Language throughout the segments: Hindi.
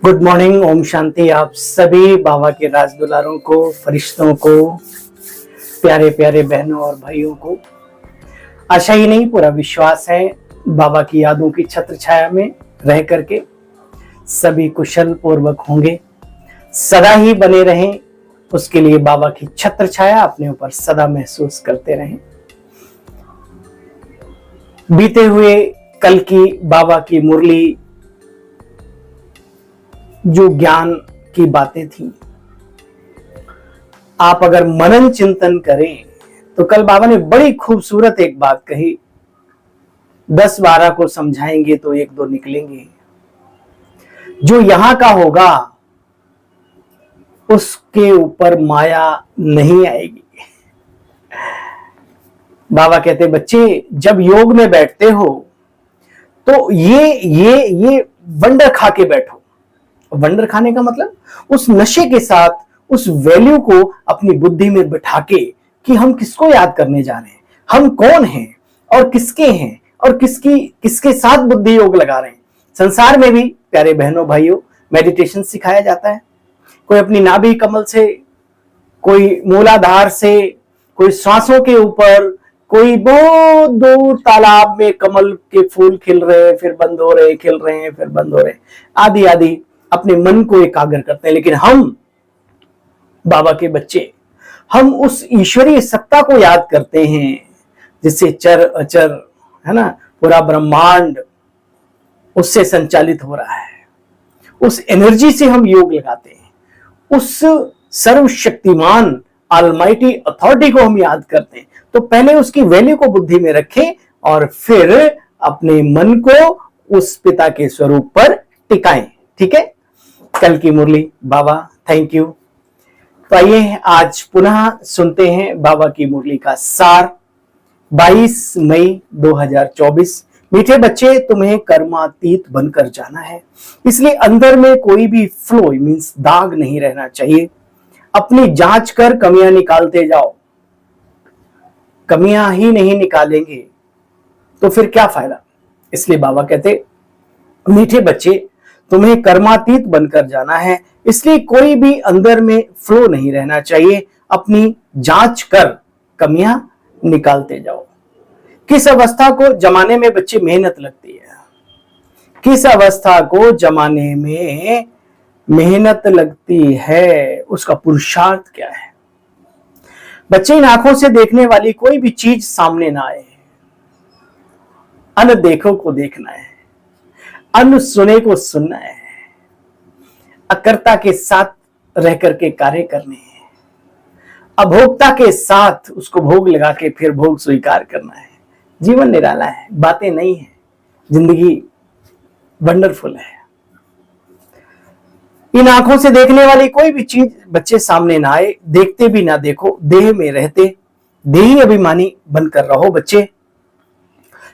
Good morning. ओम शांति। आप सभी बाबा के राज दुलारों को, फरिश्तों को, प्यारे प्यारे बहनों और भाइयों को आशा ही नहीं पूरा विश्वास है बाबा की यादों की छत्र छाया में रह करके सभी कुशल पूर्वक होंगे, सदा ही बने रहें। उसके लिए बाबा की छत्र छाया अपने ऊपर सदा महसूस करते रहें। बीते हुए कल की बाबा की मुरली जो ज्ञान की बातें थी, आप अगर मनन चिंतन करें तो कल बाबा ने बड़ी खूबसूरत एक बात कही। 10-12 को समझाएंगे तो 1-2 निकलेंगे। जो यहां का होगा उसके ऊपर माया नहीं आएगी। बाबा कहते बच्चे जब योग में बैठते हो तो ये वंडर खा के बैठो। वंडर खाने का मतलब उस नशे के साथ उस वैल्यू को अपनी बुद्धि में बिठा के कि हम किसको याद करने जा रहे हैं, हम कौन हैं और किसके हैं और किसके साथ बुद्धि योग लगा रहे हैं। संसार में भी प्यारे बहनों भाइयों मेडिटेशन सिखाया जाता है। कोई अपनी नाभि कमल से, कोई मूलाधार से, कोई सांसों के ऊपर, कोई बहुत दूर तालाब में कमल के फूल खिल रहे हैं, फिर बंद हो रहे, खिल रहे हैं, फिर बंद हो रहे, आदि आदि अपने मन को एकाग्र करते हैं। लेकिन हम बाबा के बच्चे, हम उस ईश्वरीय सत्ता को याद करते हैं जिससे चर अचर है ना, पूरा ब्रह्मांड उससे संचालित हो रहा है। उस एनर्जी से हम योग लगाते हैं। उस सर्वशक्तिमान ऑलमाइटी अथॉरिटी को हम याद करते हैं। तो पहले उसकी वैल्यू को बुद्धि में रखें और फिर अपने मन को उस पिता के स्वरूप पर टिकाएं। ठीक है। कल की मुरली बाबा थैंक यू। तो आइए आज पुनः सुनते हैं बाबा की मुरली का सार। 22 मई 2024। मीठे बच्चे, तुम्हें कर्मातीत बनकर जाना है, इसलिए अंदर में कोई भी फ्लो मींस दाग नहीं रहना चाहिए। अपनी जांच कर कमियां निकालते जाओ। कमियां ही नहीं निकालेंगे तो फिर क्या फायदा। इसलिए बाबा कहते मीठे बच्चे तुम्हें कर्मातीत बनकर जाना है, इसलिए कोई भी अंदर में फ्लो नहीं रहना चाहिए। अपनी जांच कर कमियां निकालते जाओ। किस अवस्था को जमाने में बच्चे मेहनत लगती है, किस अवस्था को जमाने में मेहनत लगती है, उसका पुरुषार्थ क्या है। बच्चे इन आंखों से देखने वाली कोई भी चीज सामने ना आए। अनदेखो को देखना है, अनसुने को सुनना है, अकर्ता के साथ रह करके कार्य करने हैं, अभोक्ता के साथ उसको भोग लगा के फिर भोग स्वीकार करना है। जीवन निराला है, बातें नहीं है, जिंदगी वंडरफुल है। इन आंखों से देखने वाली कोई भी चीज बच्चे सामने ना आए। देखते भी ना देखो, देह में रहते देही अभिमानी बनकर रहो। बच्चे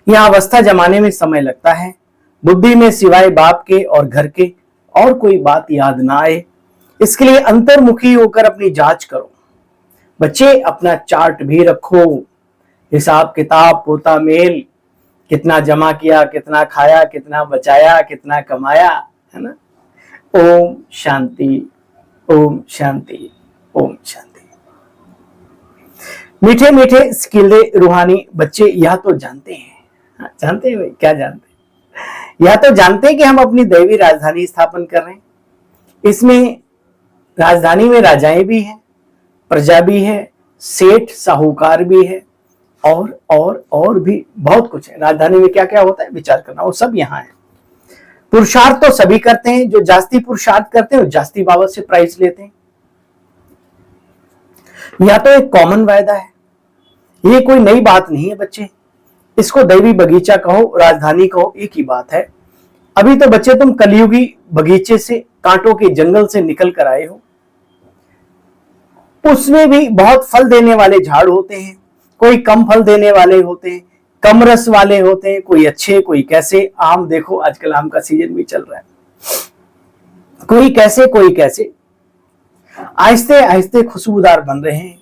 यह अवस्था जमाने में समय लगता है। बुद्धि में सिवाय बाप के और घर के और कोई बात याद ना आए, इसके लिए अंतर्मुखी होकर अपनी जांच करो। बच्चे अपना चार्ट भी रखो, हिसाब किताब पोता मेल, कितना जमा किया, कितना खाया, कितना बचाया, कितना कमाया, है ना। ओम शांति, ओम शांति, ओम शांति। मीठे मीठे स्किल्दे रूहानी बच्चे यह तो जानते हैं, जानते हैं भाई, क्या जानते हैं, यह तो जानते हैं कि हम अपनी दैवी राजधानी स्थापन कर रहे हैं। इसमें राजधानी में राजाएं भी हैं, प्रजा भी है, सेठ साहूकार भी है और भी बहुत कुछ है। राजधानी में क्या क्या होता है विचार करना, वो सब यहाँ है। पुरुषार्थ तो सभी करते हैं। जो जास्ती पुरुषार्थ करते हैं वो जास्ती बाबा से प्राइज लेते हैं। यह तो एक कॉमन वायदा है, ये कोई नई बात नहीं है बच्चे। इसको दैवी बगीचा कहो, राजधानी कहो, एक ही बात है। अभी तो बच्चे तुम कलयुगी बगीचे से, कांटों के जंगल से निकल कर आए हो। उसमें भी बहुत फल देने वाले झाड़ होते हैं, कोई कम फल देने वाले होते हैं, कम रस वाले होते हैं, कोई अच्छे कोई कैसे। आम देखो, आजकल आम का सीजन भी चल रहा है, कोई कैसे कोई कैसे। आहिस्ते आहिस्ते खुशबूदार बन रहे हैं।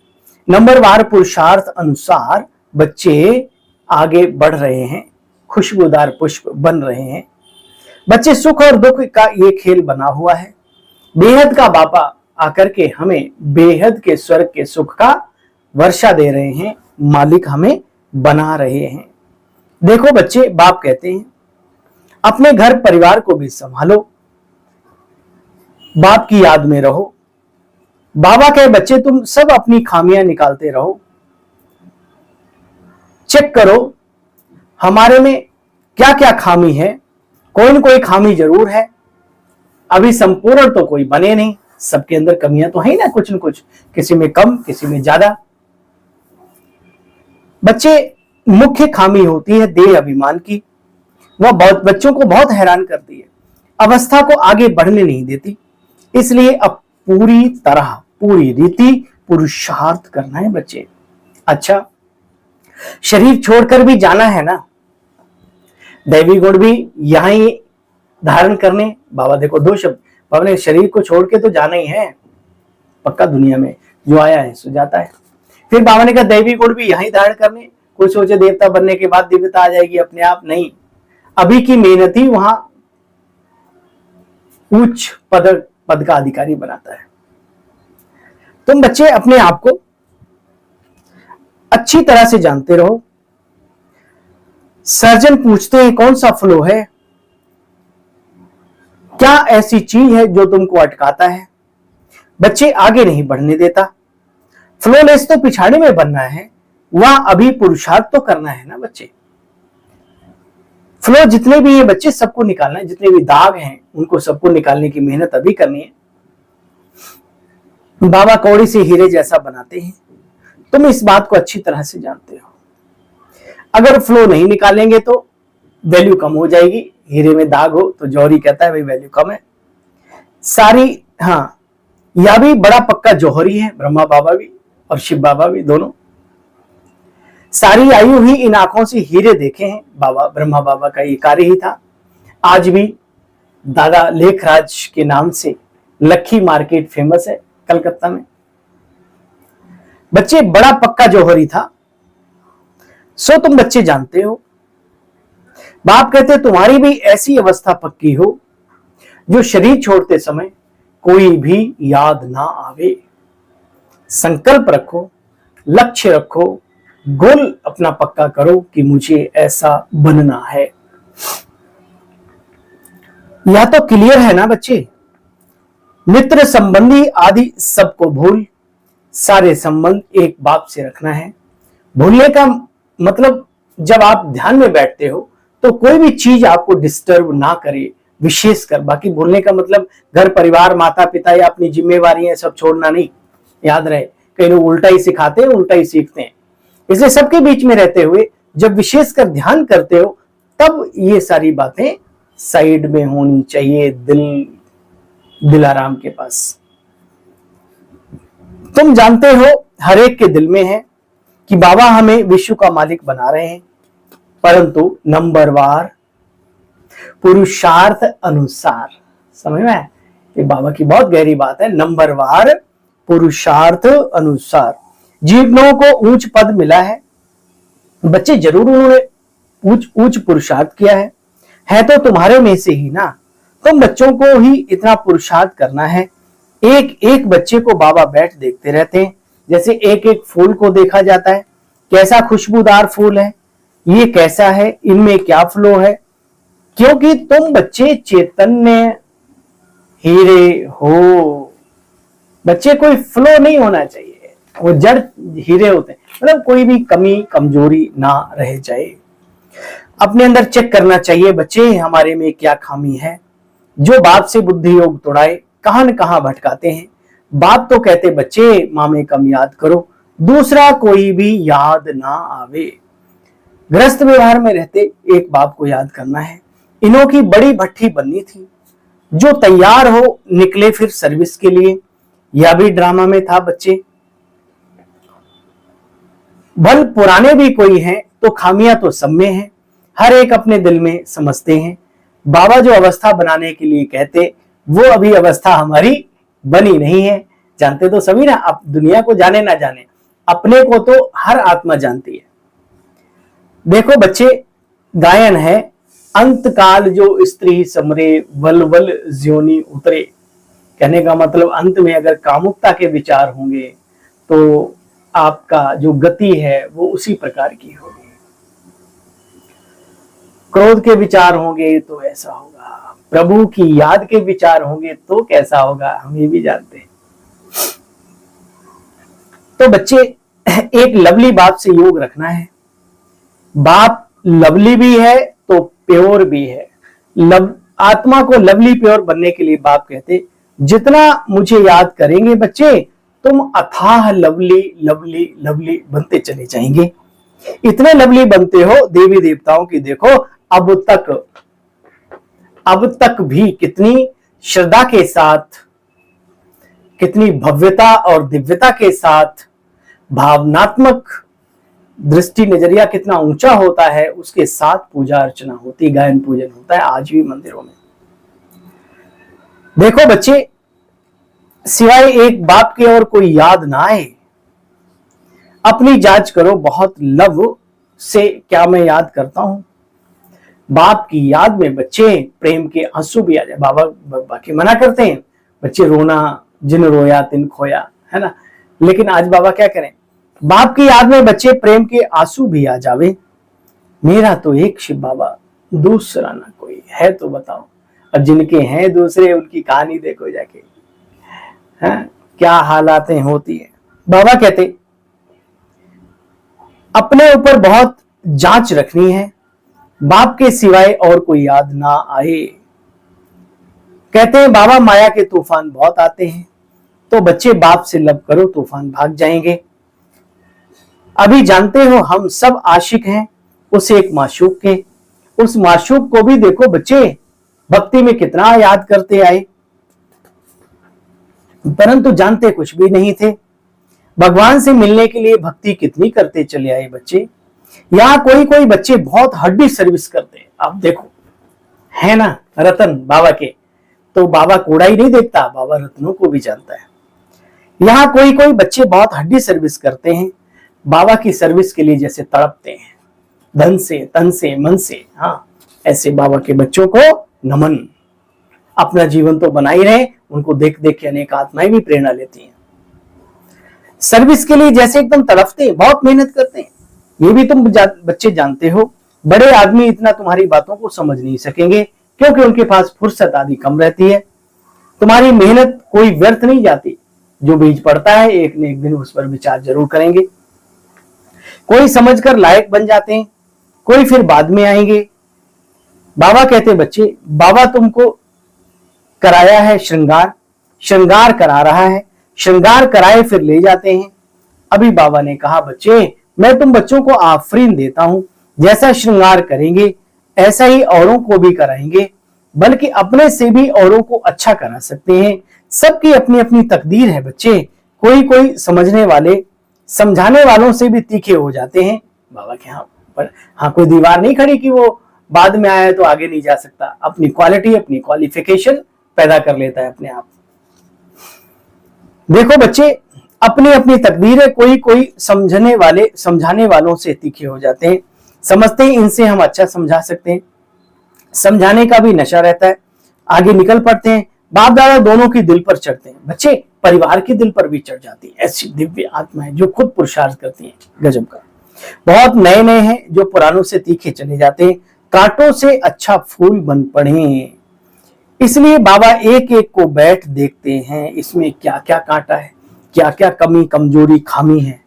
नंबरवार पुरुषार्थ अनुसार बच्चे आगे बढ़ रहे हैं, खुशबूदार पुष्प बन रहे हैं। बच्चे, सुख और दुख का ये खेल बना हुआ है। बेहद का बापा आकर के हमें बेहद के स्वर्ग के सुख का वर्षा दे रहे हैं, मालिक हमें बना रहे हैं। देखो बच्चे, बाप कहते हैं अपने घर परिवार को भी संभालो, बाप की याद में रहो। बाबा कहे बच्चे तुम सब अपनी खामियां निकालते रहो, चेक करो हमारे में क्या क्या खामी है। कोई न कोई खामी जरूर है, अभी संपूर्ण तो कोई बने नहीं, सबके अंदर कमियां तो है ना कुछ न कुछ, किसी में कम किसी में ज्यादा। बच्चे, मुख्य खामी होती है देह अभिमान की, वह बहुत बच्चों को बहुत हैरान करती है, अवस्था को आगे बढ़ने नहीं देती। इसलिए अब पूरी तरह पूरी रीति पुरुषार्थ करना है बच्चे। अच्छा, शरीर छोड़कर भी जाना है ना, दैवी गुण भी यहां ही धारण करने। बाबा देखो दो शब्द, बाबा ने शरीर को छोड़ के तो जाना ही है, पक्का दुनिया में जो आया है सो जाता है। फिर बाबा ने कहा दैवी गुण भी यहां धारण करने। कोई सोचे देवता बनने के बाद दिव्यता आ जाएगी अपने आप, नहीं, अभी की मेहनत ही वहां उच्च पद का अधिकारी बनाता है। तुम बच्चे अपने आप को अच्छी तरह से जानते रहो। सर्जन पूछते हैं कौन सा फ्लो है, क्या ऐसी चीज है जो तुमको अटकाता है, बच्चे आगे नहीं बढ़ने देता। फ्लोलेस तो पिछाड़ी में बनना है, वहां अभी पुरुषार्थ तो करना है ना बच्चे। फ्लो जितने भी है बच्चे सबको निकालना है, जितने भी दाग हैं उनको सबको निकालने की मेहनत अभी करनी है। बाबा कौड़ी से हीरे जैसा बनाते हैं, तुम इस बात को अच्छी तरह से जानते हो। अगर फ्लो नहीं निकालेंगे तो वैल्यू कम हो जाएगी। हीरे में दाग हो तो जौहरी कहता है भाई वैल्यू कम है सारी। हाँ, यह भी बड़ा पक्का जौहरी है, ब्रह्मा बाबा भी और शिव बाबा भी दोनों। सारी आयु ही इन आंखों से हीरे देखे हैं। बाबा ब्रह्मा बाबा का ये कार्य ही था। आज भी दादा लेखराज के नाम से लक्खी मार्केट फेमस है कलकत्ता में। बच्चे, बड़ा पक्का जौहरी था, सो तुम बच्चे जानते हो। बाप कहते तुम्हारी भी ऐसी अवस्था पक्की हो जो शरीर छोड़ते समय कोई भी याद ना आवे। संकल्प रखो, लक्ष्य रखो, गोल अपना पक्का करो कि मुझे ऐसा बनना है। यह तो क्लियर है ना बच्चे। मित्र संबंधी आदि सबको भूल, सारे संबंध एक बाप से रखना है। भूलने का मतलब जब आप ध्यान में बैठते हो तो कोई भी चीज आपको डिस्टर्ब ना करे, विशेषकर। बाकी भूलने का मतलब घर परिवार माता पिता या अपनी जिम्मेवारियां सब छोड़ना नहीं, याद रहे। कई लोग उल्टा ही सिखाते हैं, उल्टा ही सीखते हैं। इसलिए सबके बीच में रहते हुए जब विशेषकर ध्यान करते हो तब ये सारी बातें साइड में होनी चाहिए, दिल आराम के पास। तुम जानते हो हर एक के दिल में है कि बाबा हमें विश्व का मालिक बना रहे हैं, परंतु नंबरवार पुरुषार्थ अनुसार। समझ में आया? ये बाबा की बहुत गहरी बात है। नंबरवार पुरुषार्थ अनुसार जीवनों को ऊंच पद मिला है। बच्चे, जरूर उन्होंने ऊंच पुरुषार्थ किया है तो तुम्हारे में से ही ना। तुम बच्चों को ही इतना पुरुषार्थ करना है। एक एक बच्चे को बाबा बैठ देखते रहते हैं, जैसे एक एक फूल को देखा जाता है। कैसा खुशबूदार फूल है, ये कैसा है, इनमें क्या फ्लो है। क्योंकि तुम बच्चे चैतन्य हीरे हो। बच्चे, कोई फ्लो नहीं होना चाहिए, वो जड़ हीरे होते हैं। मतलब कोई भी कमी कमजोरी ना रह जाए। अपने अंदर चेक करना चाहिए बच्चे हमारे में क्या खामी है जो बाप से बुद्धि योग तोड़ाए, कहां न कहां भटकाते हैं। बाप तो कहते बच्चे माँ में कम याद करो, दूसरा कोई भी याद ना आवे। गृहस्थ व्यवहार में रहते एक बाप को याद करना है। इन्हों की बड़ी भट्टी बननी थी, जो तैयार हो निकले फिर सर्विस के लिए। यह भी ड्रामा में था बच्चे। भल पुराने भी कोई हैं तो खामियां तो सब में हैं, हर एक अपने दिल में समझते हैं। बाबा जो अवस्था बनाने के लिए कहते वो अभी अवस्था हमारी बनी नहीं है। जानते तो सभी ना, आप दुनिया को जाने ना जाने, अपने को तो हर आत्मा जानती है। देखो बच्चे, गायन है अंत काल जो स्त्री समरे वल वल ज्योनि उतरे। कहने का मतलब अंत में अगर कामुकता के विचार होंगे तो आपका जो गति है वो उसी प्रकार की होगी। क्रोध के विचार होंगे तो ऐसा होगा, प्रभु की याद के विचार होंगे तो कैसा होगा, हम ये भी जानते हैं। तो बच्चे, एक लवली बाप से योग रखना है। बाप लवली भी है तो प्योर भी है। आत्मा को लवली प्योर बनने के लिए बाप कहते, जितना मुझे याद करेंगे बच्चे, तुम अथाह लवली लवली लवली बनते चले जाएंगे। इतने लवली बनते हो देवी देवताओं की देखो अब तक भी कितनी श्रद्धा के साथ, कितनी भव्यता और दिव्यता के साथ, भावनात्मक दृष्टि नजरिया कितना ऊंचा होता है, उसके साथ पूजा अर्चना होती, गायन पूजन होता है आज भी मंदिरों में। देखो बच्चे, सिवाय एक बाप के और कोई याद ना आए। अपनी जांच करो बहुत लव से क्या मैं याद करता हूं। बाप की याद में बच्चे प्रेम के आंसू भी आ जाए। बाबा बाकी मना करते हैं, बच्चे रोना जिन रोया तिन खोया, है ना। लेकिन आज बाबा क्या करें, बाप की याद में बच्चे प्रेम के आंसू भी आ जावे। मेरा तो एक शिव बाबा, दूसरा ना कोई है तो बताओ। और जिनके हैं दूसरे, उनकी कहानी देखो जाके, है क्या हालातें होती है। बाबा कहते अपने ऊपर बहुत जांच रखनी है, बाप के सिवाय और कोई याद ना आए। कहते हैं बाबा माया के तूफान बहुत आते हैं, तो बच्चे बाप से लब करो, तूफान भाग जाएंगे। अभी जानते हो हम सब आशिक हैं उस एक माशूक के। उस माशूक को भी देखो बच्चे भक्ति में कितना याद करते आए, परंतु जानते कुछ भी नहीं थे। भगवान से मिलने के लिए भक्ति कितनी करते चले आए बच्चे। यहाँ कोई कोई बच्चे बहुत हड्डी सर्विस करते हैं। आप देखो, है ना रतन बाबा के, तो बाबा कोड़ा ही नहीं देखता, बाबा रत्नों को भी जानता है। यहाँ कोई कोई बच्चे बहुत हड्डी सर्विस करते हैं, बाबा की सर्विस के लिए जैसे तड़पते हैं, धन से तन से मन से। हाँ, ऐसे बाबा के बच्चों को नमन। अपना जीवन तो बना ही रहे, उनको देख देख के अनेक आत्माएं भी प्रेरणा लेती हैं। सर्विस के लिए जैसे एकदम तड़पते हैं, बहुत मेहनत करते हैं। ये भी तुम बच्चे जानते हो। बड़े आदमी इतना तुम्हारी बातों को समझ नहीं सकेंगे, क्योंकि उनके पास फुर्सत आदि कम रहती है। तुम्हारी मेहनत कोई व्यर्थ नहीं जाती। जो बीज पड़ता है एक न एक दिन उस पर विचार जरूर करेंगे। कोई समझकर लायक बन जाते हैं, कोई फिर बाद में आएंगे। बाबा कहते बच्चे, बाबा तुमको कराया है श्रृंगार, श्रृंगार करा रहा है, श्रृंगार कराए फिर ले जाते हैं। अभी बाबा ने कहा बच्चे, मैं तुम बच्चों को आफरीन देता हूं, जैसा श्रृंगार करेंगे ऐसा ही औरों को भी कराएंगे, बल्कि अपने से भी औरों को अच्छा करा सकते हैं। सबकी अपनी अपनी तकदीर है बच्चे। कोई कोई समझने वाले समझाने वालों से भी तीखे हो जाते हैं। बाबा के यहाँ पर हाँ कोई दीवार नहीं खड़ी कि वो बाद में आया तो आगे नहीं जा सकता। अपनी क्वालिटी, अपनी क्वालिफिकेशन पैदा कर लेता है अपने आप। देखो बच्चे, अपनी अपनी तकदीर है। कोई कोई समझाने वालों से तीखे हो जाते हैं, समझते हैं इनसे हम अच्छा समझा सकते हैं। समझाने का भी नशा रहता है, आगे निकल पड़ते हैं। बाप दादा दोनों की दिल पर चढ़ते हैं, बच्चे परिवार के दिल पर भी चढ़ जाती है। ऐसी दिव्य आत्माएं जो खुद पुरुषार्थ करती हैं, गजब का। बहुत नए नए हैं जो पुरानों से तीखे चले जाते हैं, कांटों से अच्छा फूल बन पड़े। इसलिए बाबा एक एक को बैठ देखते हैं, इसमें क्या क्या कांटा है, क्या क्या कमी कमजोरी खामी है,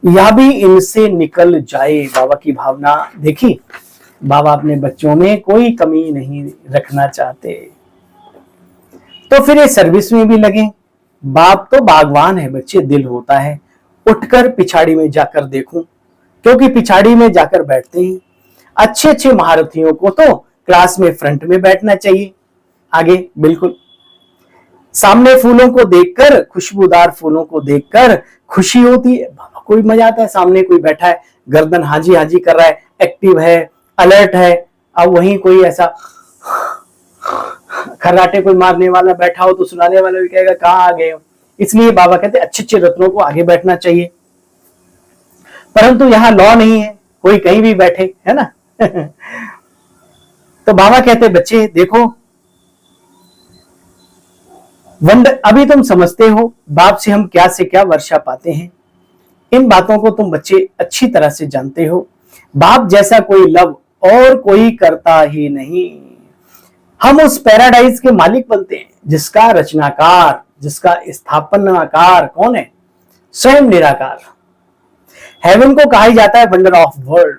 यह भी इनसे निकल जाए। बाबा की भावना देखी, बाबा अपने बच्चों में कोई कमी नहीं रखना चाहते। तो फिर ये सर्विस में भी लगे। बाप तो बागवान है बच्चे, दिल होता है उठकर पिछाड़ी में जाकर देखूं, क्योंकि पिछाड़ी में जाकर बैठते हैं। अच्छे अच्छे महारथियों को तो क्लास में फ्रंट में बैठना चाहिए, आगे बिल्कुल। सामने फूलों को देखकर, खुशबूदार फूलों को देखकर खुशी होती है, बाबा को भी मजा आता है। सामने कोई बैठा है, गर्दन हाजी हाजी कर रहा है, एक्टिव है, अलर्ट है। अब वहीं कोई ऐसा खर्राटे कोई मारने वाला बैठा हो तो सुनाने वाला भी कहेगा कहाँ आ गए हो। इसलिए बाबा कहते अच्छे अच्छे रत्नों को आगे बैठना चाहिए। परंतु यहाँ लॉ नहीं है, कोई कहीं भी बैठे, है ना। तो बाबा कहते बच्चे देखो, वंडर अभी तुम समझते हो बाप से हम क्या से क्या वर्षा पाते हैं। इन बातों को तुम बच्चे अच्छी तरह से जानते हो। बाप जैसा कोई लव और कोई करता ही नहीं। हम उस पैराडाइज के मालिक बनते हैं जिसका रचनाकार, जिसका स्थापनाकार कौन है? स्वयं निराकार। हेवन को कहा जाता है वंडर ऑफ वर्ल्ड,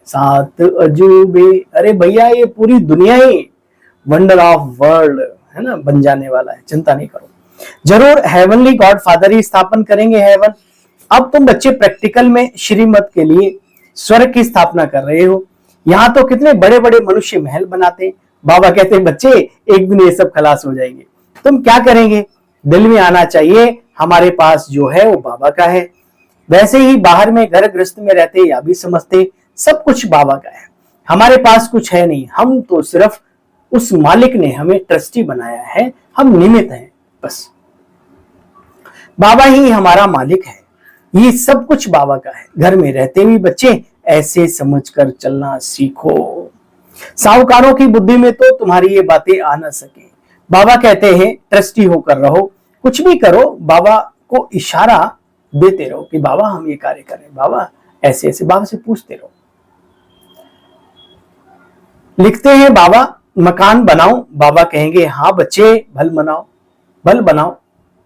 सात अजूबे। अरे भैया ये पूरी दुनिया ही वंडर ऑफ वर्ल्ड है ना, बन जाने वाला है, चिंता नहीं करो। जरूर हेवनली गॉड फादर ही स्थापन करेंगे हेवन। अब तुम बच्चे प्रैक्टिकल में श्रीमत के लिए स्वर्ग की स्थापना कर रहे हो। यहाँ तो कितने बड़े बड़े मनुष्य महल बनाते हैं। बाबा कहते हैं बच्चे एक दिन ये सब खलास हो जाएंगे, तुम क्या करेंगे? दिल में आना चाहिए हमारे पास जो है वो बाबा का है। वैसे ही बाहर में घर गृहस्थ में रहते या भी समझते सब कुछ बाबा का है, हमारे पास कुछ है नहीं। हम तो सिर्फ उस मालिक ने हमें ट्रस्टी बनाया है, हम निमित्त हैं बस। बाबा ही हमारा मालिक है, ये सब कुछ बाबा का है। घर में रहते हुए बच्चे ऐसे समझकर चलना सीखो। साहूकारों की बुद्धि में तो तुम्हारी ये बातें आ ना सके। बाबा कहते हैं ट्रस्टी होकर रहो, कुछ भी करो बाबा को इशारा देते रहो कि बाबा हम ये कार्य करें, बाबा ऐसे ऐसे। बाबा से पूछते रहो। लिखते हैं बाबा मकान बनाओ, बाबा कहेंगे हाँ बच्चे भल बनाओ, भल बनाओ।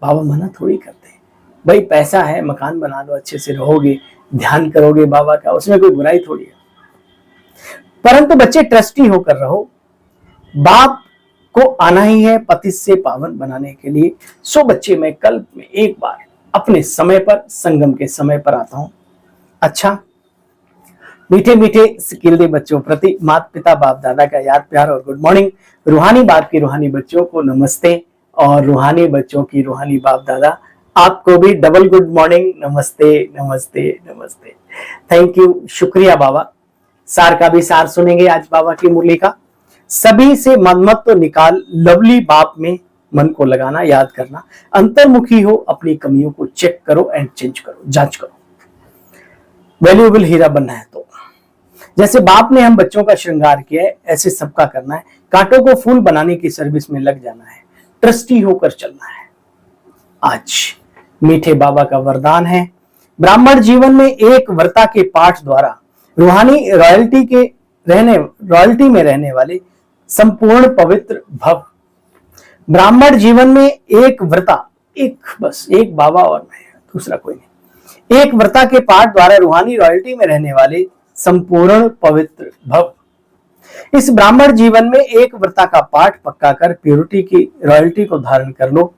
बाबा मना थोड़ी करते हैं, भाई पैसा है मकान बना लो, अच्छे से रहोगे, ध्यान करोगे बाबा का, उसमें कोई बुराई थोड़ी है। परंतु बच्चे ट्रस्टी होकर रहो। बाप को आना ही है पति से पावन बनाने के लिए। सो बच्चे मैं कल में एक बार अपने समय पर, संगम के समय पर आता हूं। अच्छा, मीठे मीठे सिकिलदे बच्चों प्रति माता पिता बाप दादा का याद प्यार और गुड मॉर्निंग। रूहानी बाप की रूहानी बच्चों को नमस्ते, और रूहानी बच्चों की रूहानी बाप दादा आपको भी डबल गुड मॉर्निंग, नमस्ते नमस्ते नमस्ते। थैंक यू, शुक्रिया बाबा। सार का भी सार सुनेंगे आज बाबा की मुरली का। सभी से मनमत तो निकाल, लवली बाप में मन को लगाना, याद करना। अंतर्मुखी हो, अपनी कमियों को चेक करो एंड चेंज करो, जांच करो। वैल्यूएबल हीरा बनना है तो जैसे बाप ने हम बच्चों का श्रृंगार किया है, ऐसे सबका करना है। कांटों को फूल बनाने की सर्विस में लग जाना है, ट्रस्टी होकर चलना है। आज मीठे बाबा का वरदान है, ब्राह्मण जीवन में एक व्रता के पाठ द्वारा रूहानी रॉयल्टी में रहने वाले संपूर्ण पवित्र भव। ब्राह्मण जीवन में एक व्रता, एक बस एक बाबा और मैं, दूसरा कोई नहीं। एक व्रता के पाठ द्वारा रूहानी रॉयल्टी में रहने वाले संपूर्ण पवित्र भव। इस ब्राह्मण जीवन में एक व्रता का पाठ पक्का कर प्योरिटी की रॉयल्टी को धारण कर लो,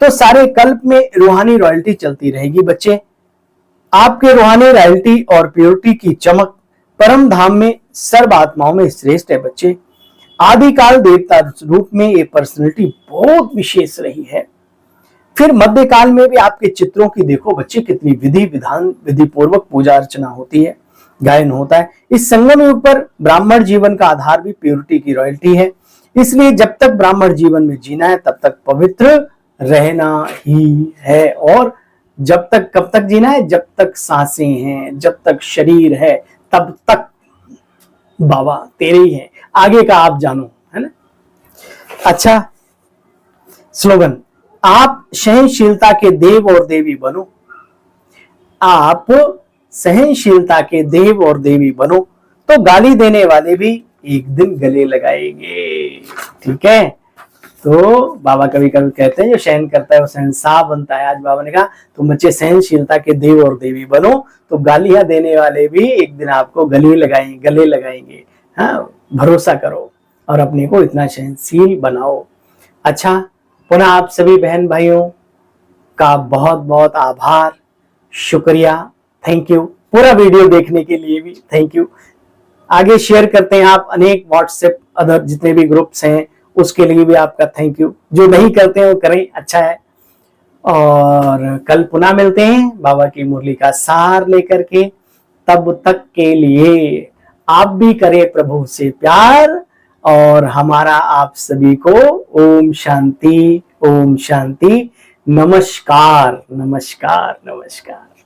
तो सारे कल्प में रूहानी रॉयल्टी चलती रहेगी। बच्चे आपके रूहानी रॉयल्टी और प्योरिटी की चमक परम धाम में सर्व आत्माओं में श्रेष्ठ है। बच्चे आदिकाल देवता रूप में ये पर्सनैलिटी बहुत विशेष रही है। फिर मध्यकाल में भी आपके चित्रों की देखो बच्चे, कितनी विधि विधान विधि पूर्वक पूजा अर्चना होती है, गायन होता है। इस संगम युग पर ब्राह्मण जीवन का आधार भी प्योरिटी की रॉयल्टी है। इसलिए जब तक ब्राह्मण जीवन में जीना है तब तक पवित्र रहना ही है। और जब तक, कब तक जीना है? जब तक सांसें हैं, जब तक शरीर है, तब तक बाबा तेरे ही हैं, आगे का आप जानो, है ना। अच्छा, स्लोगन, आप सहनशीलता के देव और देवी बनो। आप सहनशीलता के देव और देवी बनो, तो गाली देने वाले भी एक दिन गले लगाएंगे। ठीक है, तो बाबा कभी कभी कहते हैं जो सहन करता है वो सहनशाह बनता है। आज बाबा ने कहा तुम बच्चे सहनशीलता के देव और देवी बनो, तो गालियां देने वाले भी एक दिन आपको गले लगाएंगे। हाँ, भरोसा करो और अपने को इतना सहनशील बनाओ। अच्छा, पुनः आप सभी बहन भाइयों का बहुत बहुत आभार, शुक्रिया, थैंक यू। पूरा वीडियो देखने के लिए भी थैंक यू। आगे शेयर करते हैं आप अनेक व्हाट्सएप अदर जितने भी ग्रुप्स हैं, उसके लिए भी आपका थैंक यू। जो नहीं करते हैं वो करें, अच्छा है। और कल पुनः मिलते हैं बाबा की मुरली का सार लेकर के। तब तक के लिए आप भी करें प्रभु से प्यार, और हमारा आप सभी को ओम शांति, ओम शांति। नमस्कार नमस्कार नमस्कार।